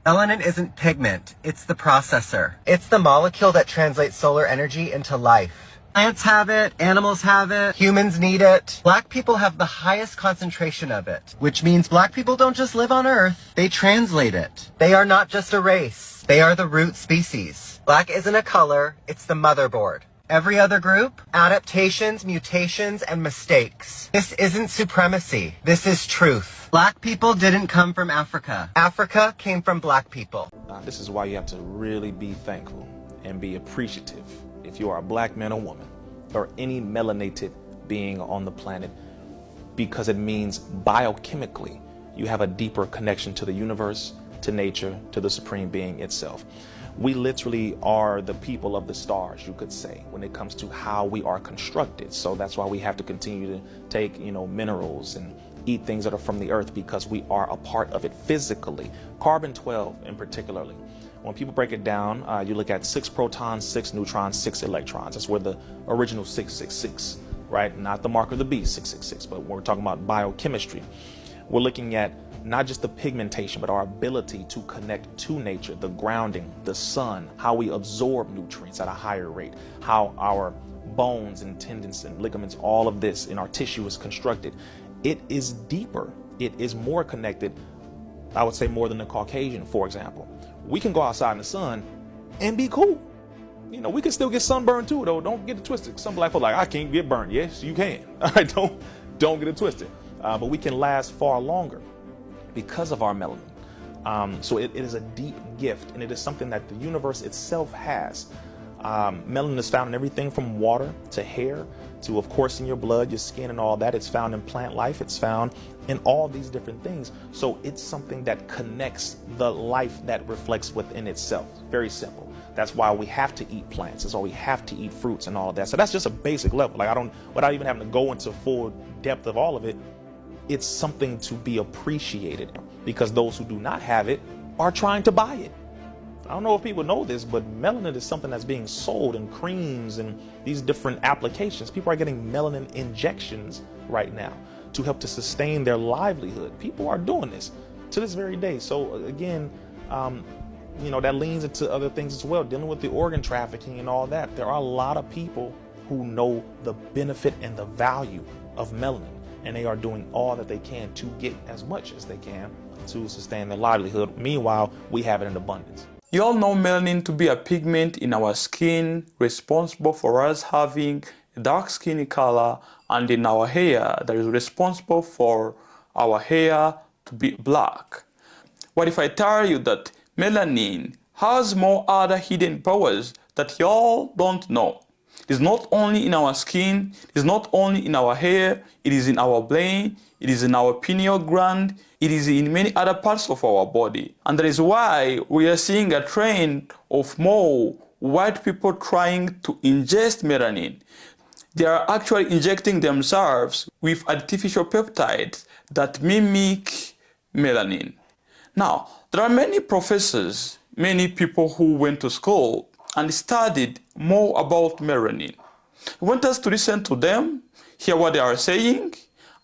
Melanin isn't pigment, it's the processor. It's the molecule that translates solar energy into life. Plants have it, animals have it, humans need it. Black people have the highest concentration of it, which means black people don't just live on Earth, they translate it. They are not just a race, they are the root species. Black isn't a color, it's the motherboard. Every other group, adaptations, mutations, and mistakes. This isn't supremacy. This is truth. Black people didn't come from Africa. Africa came from black people. This is why you have to really be thankful and be appreciative if you are a black man or woman or any melanated being on the planet, because it means biochemically you have a deeper connection to the universe, to nature, to the supreme being itself. We literally are the people of the stars, you could say, when it comes to how we are constructed. So that's why we have to continue to take, minerals and eat things that are from the earth, because we are a part of it physically. Carbon-12 in particularly. When people break it down, you look at 6 protons, 6 neutrons, 6 electrons. That's where the original 666, right? Not the mark of the beast, 666, but we're talking about biochemistry. We're looking at not just the pigmentation, but our ability to connect to nature, the grounding, the sun, how we absorb nutrients at a higher rate, how our bones and tendons and ligaments, all of this in our tissue is constructed. It is deeper. It is more connected, I would say, more than the Caucasian, for example. We can go outside in the sun and be cool. We can still get sunburned too, though. Don't get it twisted. Some black people are like, I can't get burned. Yes, you can. All right, don't get it twisted. But we can last far longer because of our melanin. So it is a deep gift, and it is something that the universe itself has. Melanin is found in everything from water to hair to, of course, in your blood, your skin, and all that. It's found in plant life. It's found in all these different things. So it's something that connects the life that reflects within itself. Very simple. That's why we have to eat plants. That's why we have to eat fruits and all of that. So that's just a basic level. Without even having to go into full depth of all of it, it's something to be appreciated, because those who do not have it are trying to buy it. I don't know if people know this, but melanin is something that's being sold in creams and these different applications. People are getting melanin injections right now to help to sustain their livelihood. People are doing this to this very day. So again, that leans into other things as well, dealing with the organ trafficking and all that. There are a lot of people who know the benefit and the value of melanin, and they are doing all that they can to get as much as they can to sustain their livelihood. Meanwhile, we have it in abundance. You all know melanin to be a pigment in our skin responsible for us having a dark skin color, and in our hair that is responsible for our hair to be black. What if I tell you that melanin has more other hidden powers that y'all don't know? It is not only in our skin, it is not only in our hair, it is in our brain, it is in our pineal gland, it is in many other parts of our body. And that is why we are seeing a trend of more white people trying to ingest melanin. They are actually injecting themselves with artificial peptides that mimic melanin. Now, there are many professors, many people who went to school and studied more about melanin. I want us to listen to them, hear what they are saying,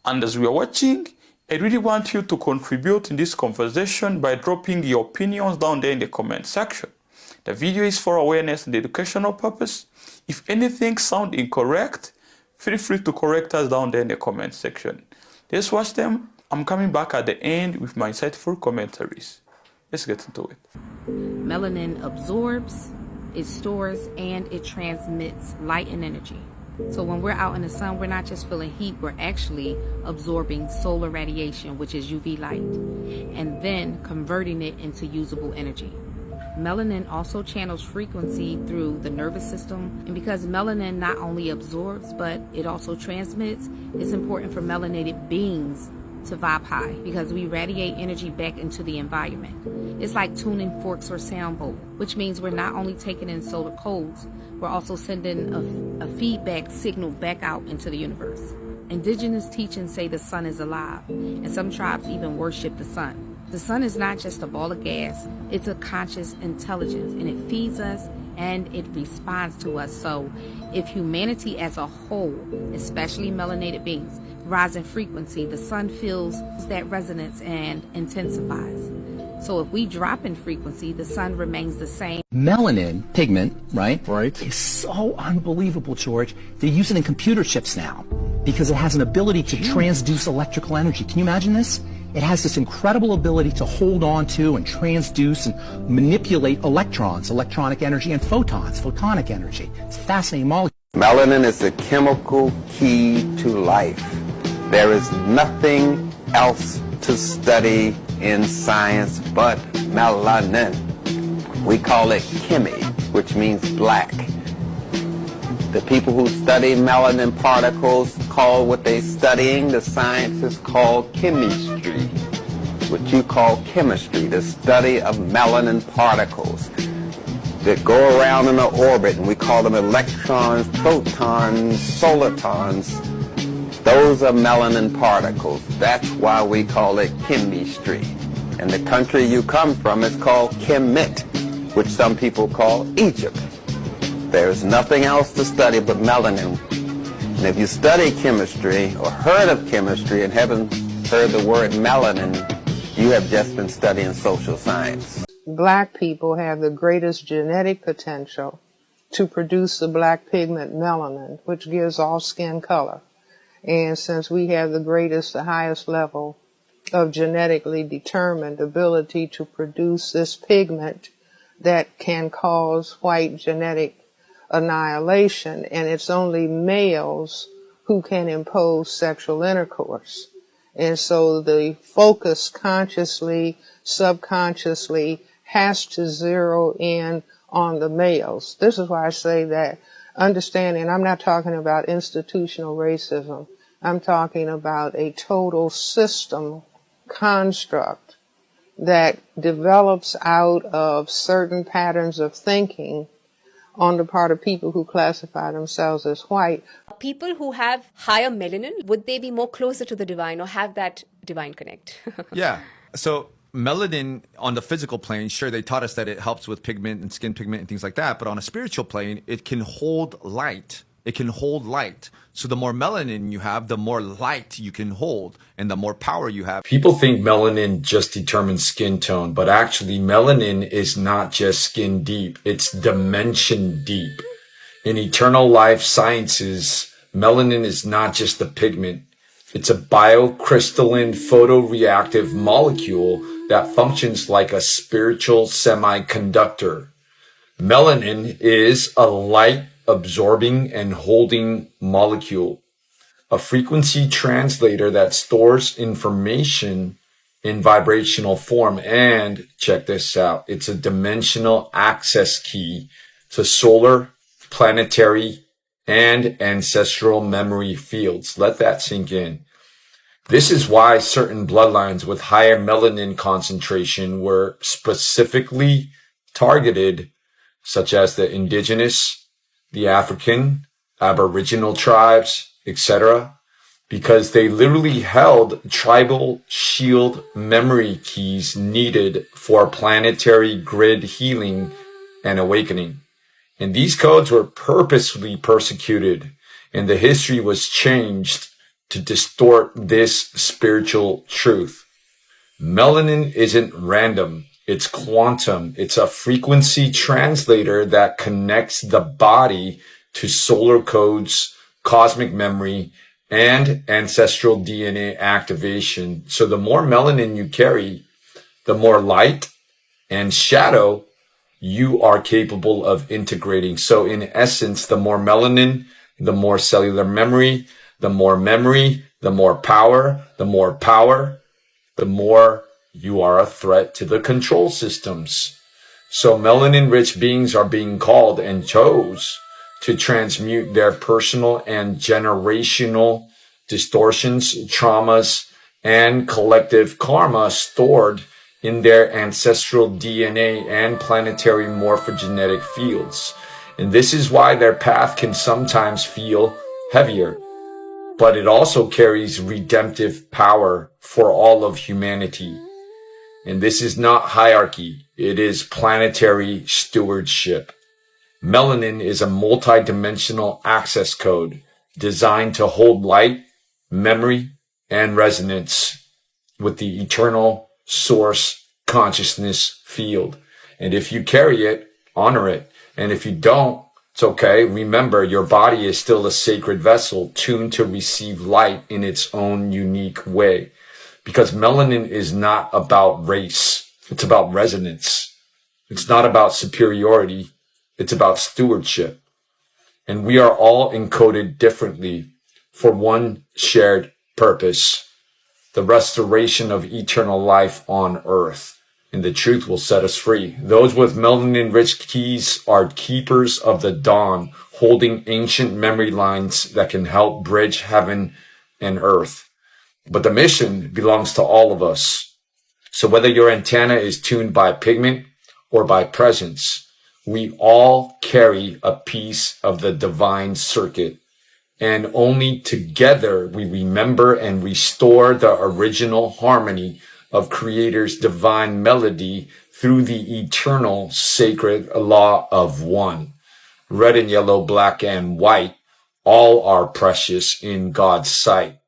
and as we are watching, I really want you to contribute in this conversation by dropping your opinions down there in the comment section. The video is for awareness and educational purpose. If anything sounds incorrect, feel free to correct us down there in the comment section. Let's watch them. I'm coming back at the end with my insightful commentaries. Let's get into it. Melanin absorbs, it stores, and it transmits light and energy. So when we're out in the sun, we're not just feeling heat, we're actually absorbing solar radiation, which is UV light, and then converting it into usable energy. Melanin also channels frequency through the nervous system, and because melanin not only absorbs, but it also transmits, it's important for melanated beings to vibe high because we radiate energy back into the environment. It's like tuning forks or sound bowl, which means we're not only taking in solar codes, we're also sending a feedback signal back out into the universe. Indigenous teachings say the sun is alive, and some tribes even worship the sun. The sun is not just a ball of gas, it's a conscious intelligence, and it feeds us and it responds to us. So if humanity as a whole, especially melanated beings, rise in frequency, the sun feels that resonance and intensifies. So if we drop in frequency, the sun remains the same. Melanin pigment, right, is so unbelievable, George. They use it in computer chips now because it has an ability to transduce electrical energy. Can you imagine this? It has this incredible ability to hold on to and transduce and manipulate electrons, electronic energy, and photons, photonic energy. It's a fascinating molecule. Melanin is the chemical key to life. There is nothing else to study in science but melanin. We call it chemi, which means black. The people who study melanin particles call what they're studying, the science is called chemistry. What you call chemistry, the study of melanin particles that go around in an orbit, and we call them electrons, protons, solitons. Those are melanin particles. That's why we call it chemistry. And the country you come from is called Kemet, which some people call Egypt. There's nothing else to study but melanin. And if you study chemistry or heard of chemistry and haven't heard the word melanin, you have just been studying social science. Black people have the greatest genetic potential to produce the black pigment melanin, which gives off skin color. And since we have the greatest, the highest level of genetically determined ability to produce this pigment that can cause white genetic annihilation, and it's only males who can impose sexual intercourse. And so the focus consciously, subconsciously has to zero in on the males. This is why I say that understanding, I'm not talking about institutional racism, I'm talking about a total system construct that develops out of certain patterns of thinking on the part of people who classify themselves as white. People who have higher melanin, would they be more closer to the divine or have that divine connect? Yeah. So melanin on the physical plane, sure, they taught us that it helps with pigment and skin pigment and things like that. But on a spiritual plane, it can hold light. It can hold light. So the more melanin you have, the more light you can hold and the more power you have. People think melanin just determines skin tone, but actually melanin is not just skin deep, it's dimension deep. In eternal life sciences, melanin is not just a pigment. It's a biocrystalline photoreactive molecule that functions like a spiritual semiconductor. Melanin is a light absorbing and holding molecule, a frequency translator that stores information in vibrational form. And check this out, it's a dimensional access key to solar, planetary, and ancestral memory fields. Let that sink in. This is why certain bloodlines with higher melanin concentration were specifically targeted, such as the indigenous, the African, Aboriginal tribes, etc., because they literally held tribal shield memory keys needed for planetary grid healing and awakening. And these codes were purposely persecuted, and the history was changed to distort this spiritual truth. Melanin isn't random. It's quantum. It's a frequency translator that connects the body to solar codes, cosmic memory, and ancestral DNA activation. So the more melanin you carry, the more light and shadow you are capable of integrating. So in essence, the more melanin, the more cellular memory, the more power, the more you are a threat to the control systems. So melanin-rich beings are being called and chose to transmute their personal and generational distortions, traumas, and collective karma stored in their ancestral DNA and planetary morphogenetic fields. And this is why their path can sometimes feel heavier, but it also carries redemptive power for all of humanity. And this is not hierarchy, it is planetary stewardship. Melanin is a multi-dimensional access code designed to hold light, memory, and resonance with the eternal source consciousness field. And if you carry it, honor it. And if you don't, it's okay. Remember, your body is still a sacred vessel tuned to receive light in its own unique way. Because melanin is not about race. It's about resonance. It's not about superiority. It's about stewardship. And we are all encoded differently for one shared purpose, the restoration of eternal life on earth. And the truth will set us free. Those with melanin-rich keys are keepers of the dawn, holding ancient memory lines that can help bridge heaven and earth. But the mission belongs to all of us. So whether your antenna is tuned by pigment or by presence, we all carry a piece of the divine circuit. And only together we remember and restore the original harmony of Creator's divine melody through the eternal sacred law of one. Red and yellow, black and white, all are precious in God's sight.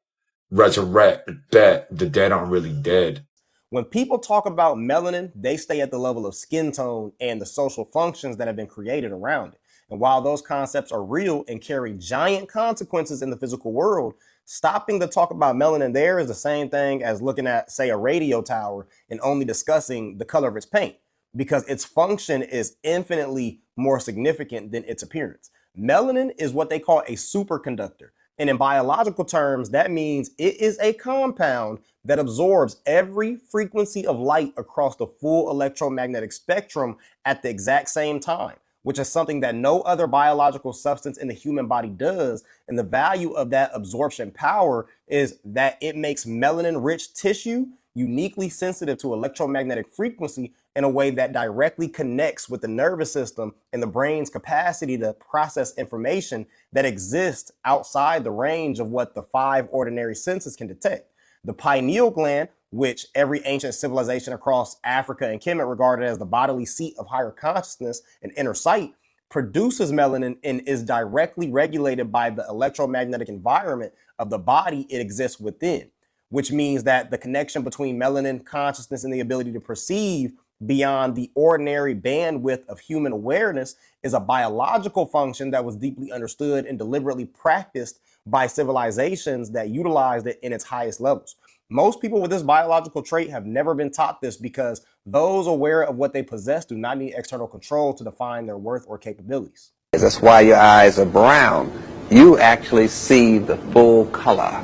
Resurrect, bet the dead aren't really dead. When people talk about melanin, they stay at the level of skin tone and the social functions that have been created around it. And while those concepts are real and carry giant consequences in the physical world, stopping to talk about melanin there is the same thing as looking at, say, a radio tower and only discussing the color of its paint, because its function is infinitely more significant than its appearance. Melanin is what they call a superconductor. And in biological terms, that means it is a compound that absorbs every frequency of light across the full electromagnetic spectrum at the exact same time, which is something that no other biological substance in the human body does. And the value of that absorption power is that it makes melanin-rich tissue uniquely sensitive to electromagnetic frequency in a way that directly connects with the nervous system and the brain's capacity to process information that exists outside the range of what the 5 ordinary senses can detect. The pineal gland, which every ancient civilization across Africa and Kemet regarded as the bodily seat of higher consciousness and inner sight, produces melanin and is directly regulated by the electromagnetic environment of the body it exists within, which means that the connection between melanin, consciousness, and the ability to perceive beyond the ordinary bandwidth of human awareness is a biological function that was deeply understood and deliberately practiced by civilizations that utilized it in its highest levels. Most people with this biological trait have never been taught this because those aware of what they possess do not need external control to define their worth or capabilities. That's why your eyes are brown. You actually see the full color.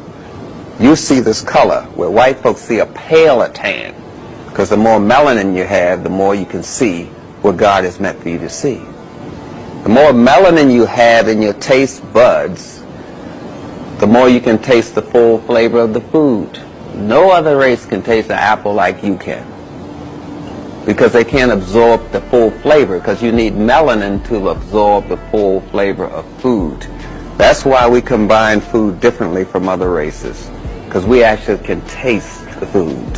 You see this color where white folks see a paler tan, because the more melanin you have, the more you can see what God has meant for you to see. The more melanin you have in your taste buds, the more you can taste the full flavor of the food. No other race can taste an apple like you can, because they can't absorb the full flavor, because you need melanin to absorb the full flavor of food. That's why we combine food differently from other races, because we actually can taste the food.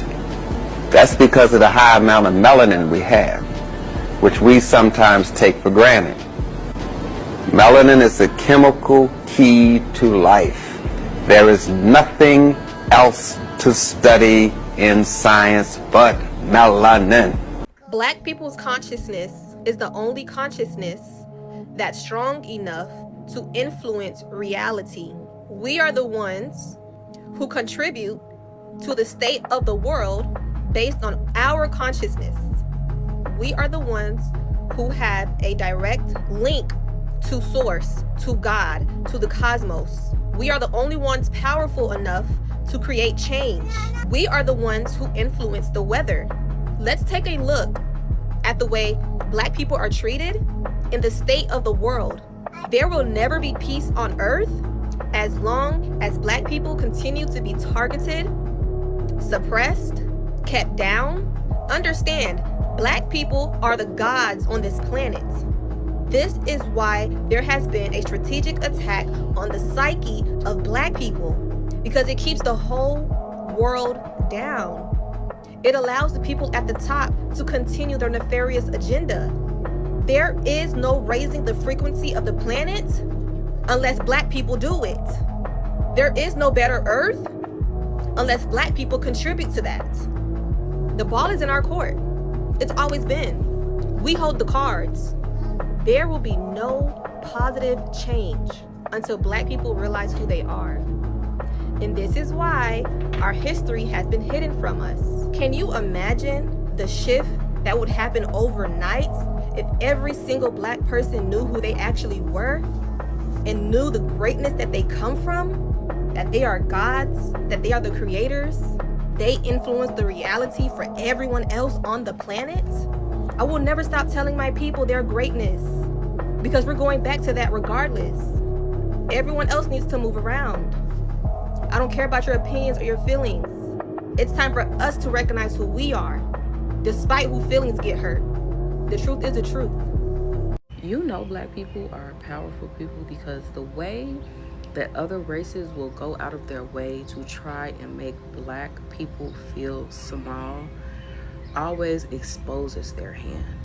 That's because of the high amount of melanin we have, which we sometimes take for granted. Melanin is the chemical key to life. There is nothing else to study in science but melanin. Black people's consciousness is the only consciousness that's strong enough to influence reality. We are the ones who contribute to the state of the world based on our consciousness. We are the ones who have a direct link to source, to God, to the cosmos. We are the only ones powerful enough to create change. We are the ones who influence the weather. Let's take a look at the way Black people are treated in the state of the world. There will never be peace on earth as long as Black people continue to be targeted, suppressed, kept down. Understand, Black people are the gods on this planet. This is why there has been a strategic attack on the psyche of Black people, because it keeps the whole world down. It allows the people at the top to continue their nefarious agenda. There is no raising the frequency of the planet unless Black people do it. There is no better earth unless Black people contribute to that. The ball is in our court. It's always been. We hold the cards. There will be no positive change until Black people realize who they are. And this is why our history has been hidden from us. Can you imagine the shift that would happen overnight if every single Black person knew who they actually were and knew the greatness that they come from, that they are gods, that they are the creators, they influence the reality for everyone else on the planet? I will never stop telling my people their greatness because we're going back to that regardless. Everyone else needs to move around. I don't care about your opinions or your feelings. It's time for us to recognize who we are, despite who feelings get hurt. The truth is the truth. You know, Black people are powerful people because the way that other races will go out of their way to try and make Black people feel small always exposes their hand.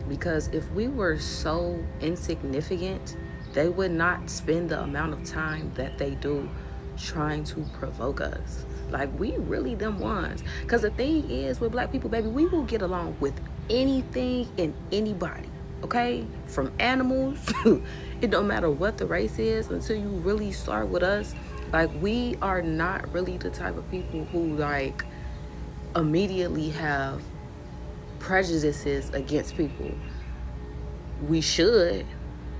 Because if we were so insignificant, they would not spend the amount of time that they do trying to provoke us. Like, we really them ones. Because the thing is, with Black people, baby, we will get along with anything and anybody, okay? From animals, it don't matter what the race is until you really start with us. Like, we are not really the type of people who, like, immediately have prejudices against people. We should,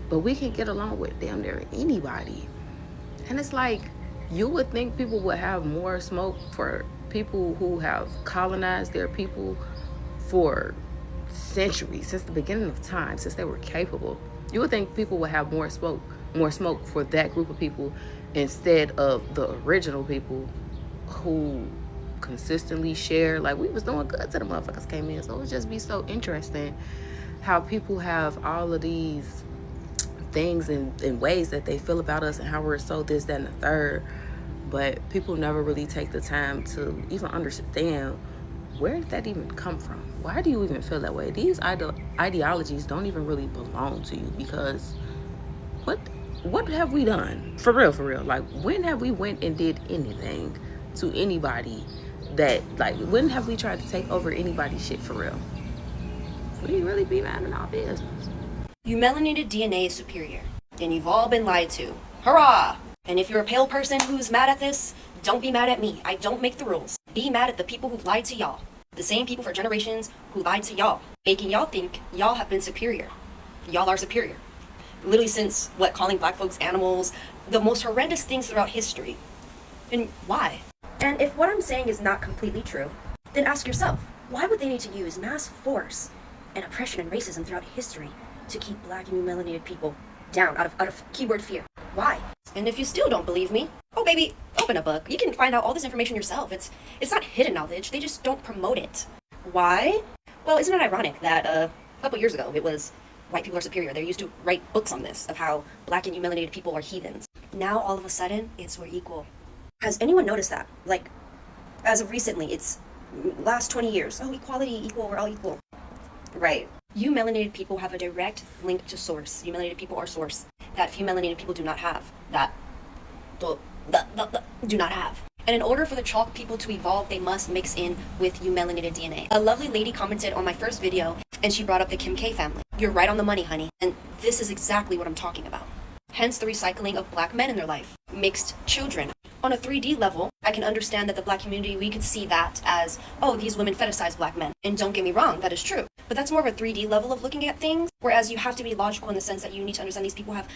but we can get along with damn near anybody. And it's like, you would think people would have more smoke for people who have colonized their people for centuries, since the beginning of time, since they were capable. You would think people would have more smoke for that group of people instead of the original people who consistently share. Like, we was doing good till the motherfuckers came in. So it would just be so interesting how people have all of these things and ways that they feel about us and how we're so this, that, and the third. But people never really take the time to even understand, where did that even come from? Why do you even feel that way? These ideologies don't even really belong to you, because what have we done? For real. Like, when have we went and did anything to anybody that, like, when have we tried to take over anybody's shit for real? We really be mad in our business. You melanated DNA is superior, and you've all been lied to. Hurrah! And if you're a pale person who's mad at this, don't be mad at me. I don't make the rules. Be mad at the people who've lied to y'all. The same people for generations who lied to y'all, making y'all think y'all have been superior. Y'all are superior. Literally since, calling Black folks animals, the most horrendous things throughout history. And why? And if what I'm saying is not completely true, then ask yourself, why would they need to use mass force and oppression and racism throughout history to keep Black and melanated people down out of keyword fear? Why? And if you still don't believe me, oh baby, open a book. You can find out all this information yourself. It's not hidden knowledge. They just don't promote it. Why? Well, isn't it ironic that a couple years ago it was white people are superior. They used to write books on this, of how Black and melanated people are heathens. Now all of a sudden it's we're equal. Has anyone noticed that? Like, as of recently, it's last 20 years. Oh, equality, equal, we're all equal. Right. You melanated people have a direct link to source. You melanated people are source that few melanated people do not have. Do not have. And in order for the chalk people to evolve, they must mix in with you melanated DNA. A lovely lady commented on my first video, and she brought up the Kim K family. You're right on the money, honey. And this is exactly what I'm talking about. Hence the recycling of Black men in their life. Mixed children. On a 3D level, I can understand that the Black community, we could see that as, oh, these women fetishize Black men. And don't get me wrong, that is true. But that's more of a 3D level of looking at things, whereas you have to be logical in the sense that you need to understand these people have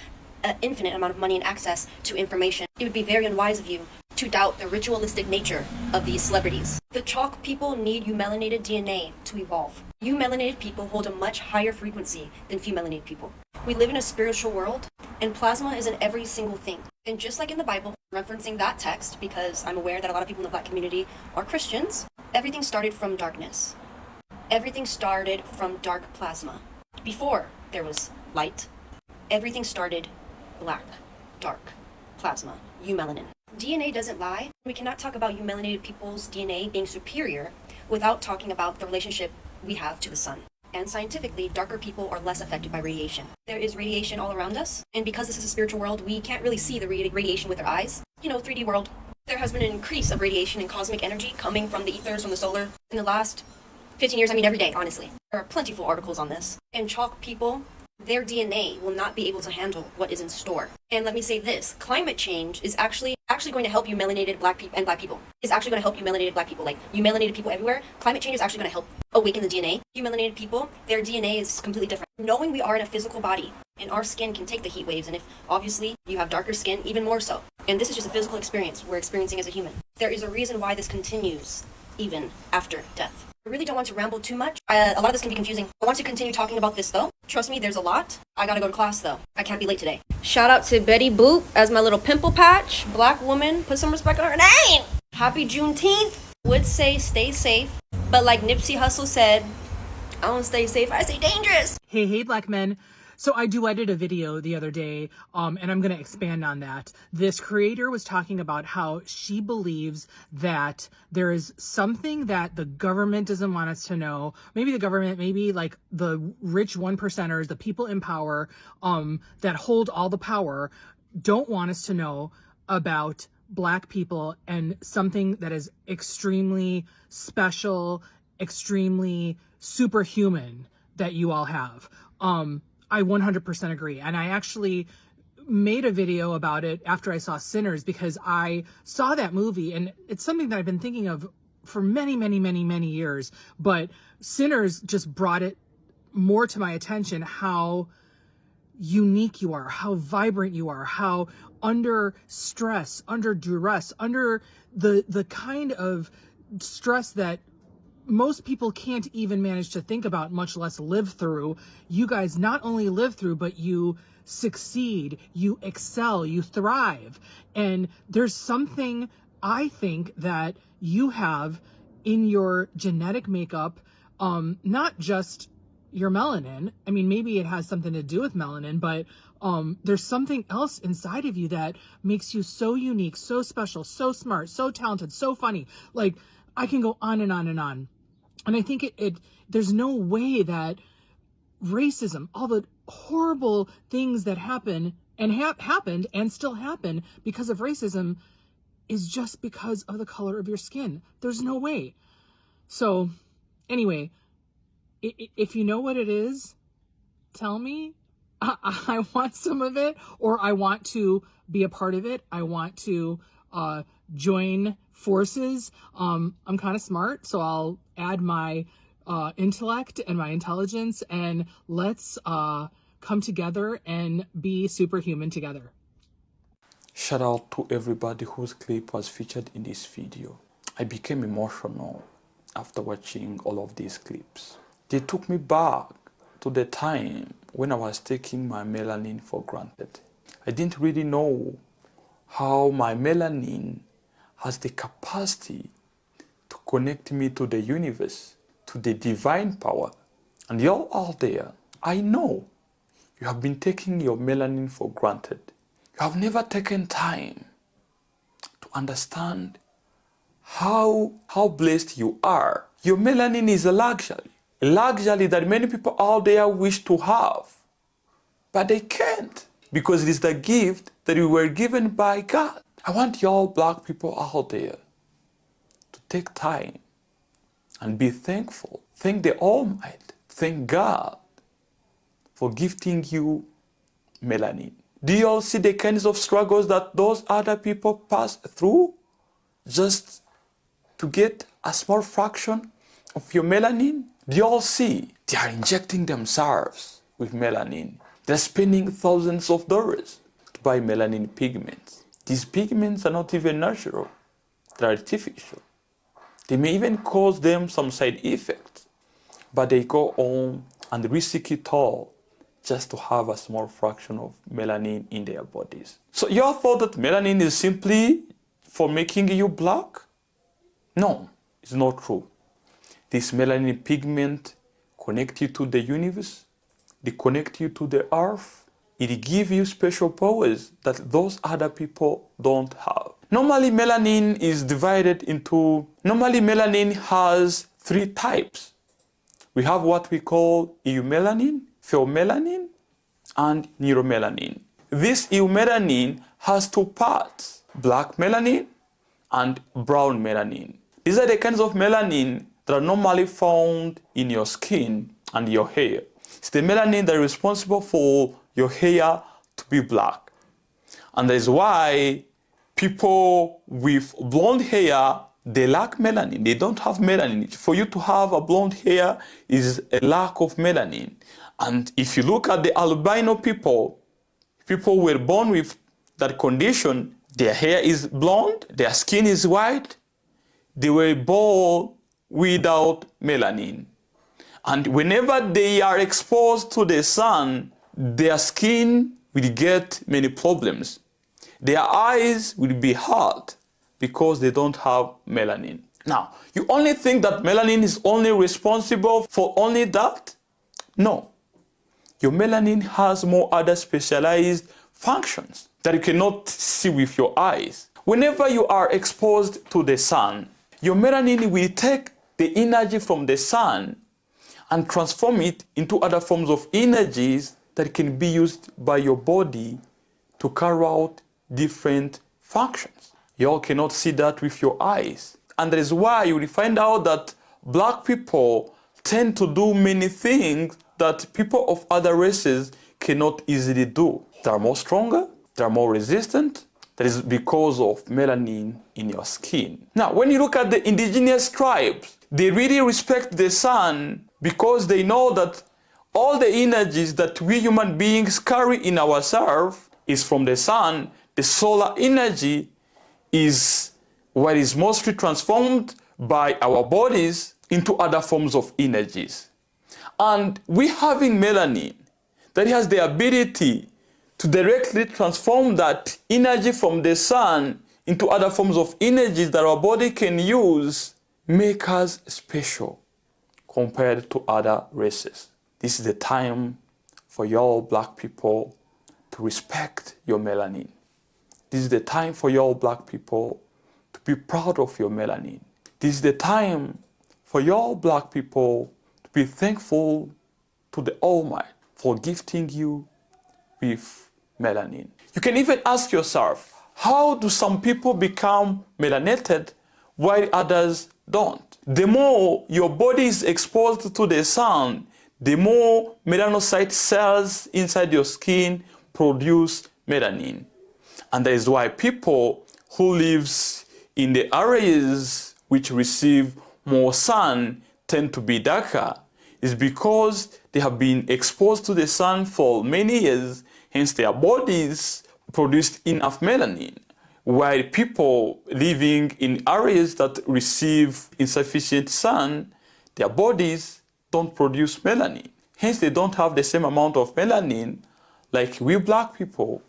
an infinite amount of money and access to information. It would be very unwise of you to doubt the ritualistic nature of these celebrities. The chalk people need eumelanated DNA to evolve. Eumelanated people hold a much higher frequency than few melanated people. We live in a spiritual world, and plasma is in every single thing. And just like in the Bible, referencing that text, because I'm aware that a lot of people in the Black community are Christians, everything started from darkness. Everything started from dark plasma. Before there was light, everything started black, dark plasma, eumelanin. DNA doesn't lie. We cannot talk about eumelanated people's DNA being superior without talking about the relationship we have to the sun. And scientifically, darker people are less affected by radiation. There is radiation all around us, and because this is a spiritual world, we can't really see the radiation with our eyes. 3D world. There has been an increase of radiation and cosmic energy coming from the ethers, from the solar, in the last 15 years, I mean every day, honestly. There are plentiful articles on this. And chalk people, their DNA will not be able to handle what is in store. And let me say this, climate change is actually going to help you melanated black people and black people. It's actually going to help you melanated black people, like you melanated people everywhere. Climate change is actually going to help awaken the DNA. You melanated people, their DNA is completely different. Knowing we are in a physical body and our skin can take the heat waves, and if obviously you have darker skin, even more so. And this is just a physical experience we're experiencing as a human. There is a reason why this continues even after death. I really don't want to ramble too much. A lot of this can be confusing. I want to continue talking about this though. Trust me, there's a lot. I gotta go to class though. I can't be late today. Shout out to Betty Boop as my little pimple patch. Black woman, put some respect on her name. Happy Juneteenth. Would say stay safe. But like Nipsey Hussle said, I don't stay safe, I stay dangerous. Hey, black men. So I duetted a video the other day, and I'm going to expand on that. This creator was talking about how she believes that there is something that the government doesn't want us to know. Maybe the government, maybe like the rich 1%ers, the people in power, that hold all the power, don't want us to know about black people and something that is extremely special, extremely superhuman that you all have. I 100% agree. And I actually made a video about it after I saw Sinners, because I saw that movie and it's something that I've been thinking of for many, many, many, many years. But Sinners just brought it more to my attention, how unique you are, how vibrant you are, how under stress, under duress, under the kind of stress that most people can't even manage to think about, much less live through. You guys not only live through, but you succeed, you excel, you thrive. And there's something I think that you have in your genetic makeup, not just your melanin. I mean, maybe it has something to do with melanin, but there's something else inside of you that makes you so unique, so special, so smart, so talented, so funny. Like, I can go on and on and on. And I think there's no way that racism, all the horrible things that happen and happened and still happen because of racism, is just because of the color of your skin. There's no way. So anyway, if you know what it is, tell me. I want some of it, or I want to be a part of it. I want to join forces. I'm kind of smart, so I'll add my intellect and my intelligence, and let's come together and be superhuman together. Shout out to everybody whose clip was featured in this video. I became emotional after watching all of these clips. They took me back to the time when I was taking my melanin for granted. I didn't really know how my melanin has the capacity to connect me to the universe, to the divine power. And y'all out there, I know you have been taking your melanin for granted. You have never taken time to understand how blessed you are. Your melanin is a luxury that many people out there wish to have, but they can't, because it is the gift that we were given by God. I want y'all black people out there to take time and be thankful. Thank the Almighty. Thank God for gifting you melanin. Do you all see the kinds of struggles that those other people pass through just to get a small fraction of your melanin? Do you all see? They are injecting themselves with melanin. They're spending thousands of dollars to buy melanin pigments. These pigments are not even natural. They're artificial. They may even cause them some side effects, but they go on and risk it all just to have a small fraction of melanin in their bodies. So you all thought that melanin is simply for making you black? No, it's not true. This melanin pigment connects you to the universe, they connect you to the earth. It gives you special powers that those other people don't have. Normally melanin has 3 types. We have what we call eumelanin, pheomelanin, and neuromelanin. This eumelanin has 2 parts, black melanin and brown melanin. These are the kinds of melanin that are normally found in your skin and your hair. It's the melanin that is responsible for your hair to be black. And that is why people with blonde hair, they lack melanin. They don't have melanin. For you to have a blonde hair is a lack of melanin. And if you look at the albino people, people were born with that condition, their hair is blonde, their skin is white, they were born without melanin. And whenever they are exposed to the sun, their skin will get many problems. Their eyes will be hard because they don't have melanin. Now, you only think that melanin is only responsible for only that? No. Your melanin has more other specialized functions that you cannot see with your eyes. Whenever you are exposed to the sun, your melanin will take the energy from the sun and transform it into other forms of energies that can be used by your body to carry out different functions. You all cannot see that with your eyes. And that is why you will find out that black people tend to do many things that people of other races cannot easily do. They are more stronger, they are more resistant. That is because of melanin in your skin. Now, when you look at the indigenous tribes, they really respect the sun because they know that all the energies that we human beings carry in ourselves is from the sun. The solar energy is what is mostly transformed by our bodies into other forms of energies. And we having melanin that has the ability to directly transform that energy from the sun into other forms of energies that our body can use, make us special compared to other races. This is the time for y'all black people to respect your melanin. This is the time for y'all black people to be proud of your melanin. This is the time for y'all black people to be thankful to the Almighty for gifting you with melanin. You can even ask yourself, how do some people become melanated while others don't? The more your body is exposed to the sun, the more melanocyte cells inside your skin produce melanin. And that is why people who live in the areas which receive more sun tend to be darker. Is because they have been exposed to the sun for many years, hence their bodies produced enough melanin. While people living in areas that receive insufficient sun, their bodies don't produce melanin. Hence they don't have the same amount of melanin like we black people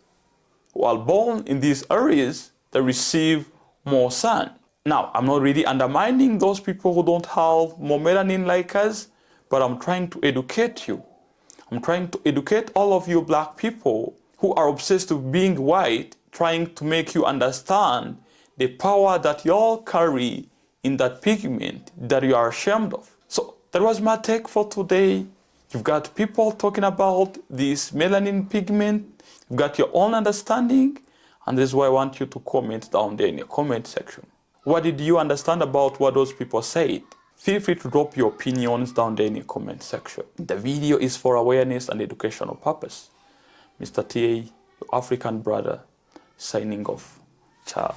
who are born in these areas that receive more sun. Now, I'm not really undermining those people who don't have more melanin like us, but I'm trying to educate you. I'm trying to educate all of you black people who are obsessed with being white, trying to make you understand the power that you all carry in that pigment that you are ashamed of. So that was my take for today. You've got people talking about this melanin pigment. You've got your own understanding, and this is why I want you to comment down there in the comment section. What did you understand about what those people said? Feel free to drop your opinions down there in the comment section. The video is for awareness and educational purpose. Mr. TA, your African brother, signing off. Ciao.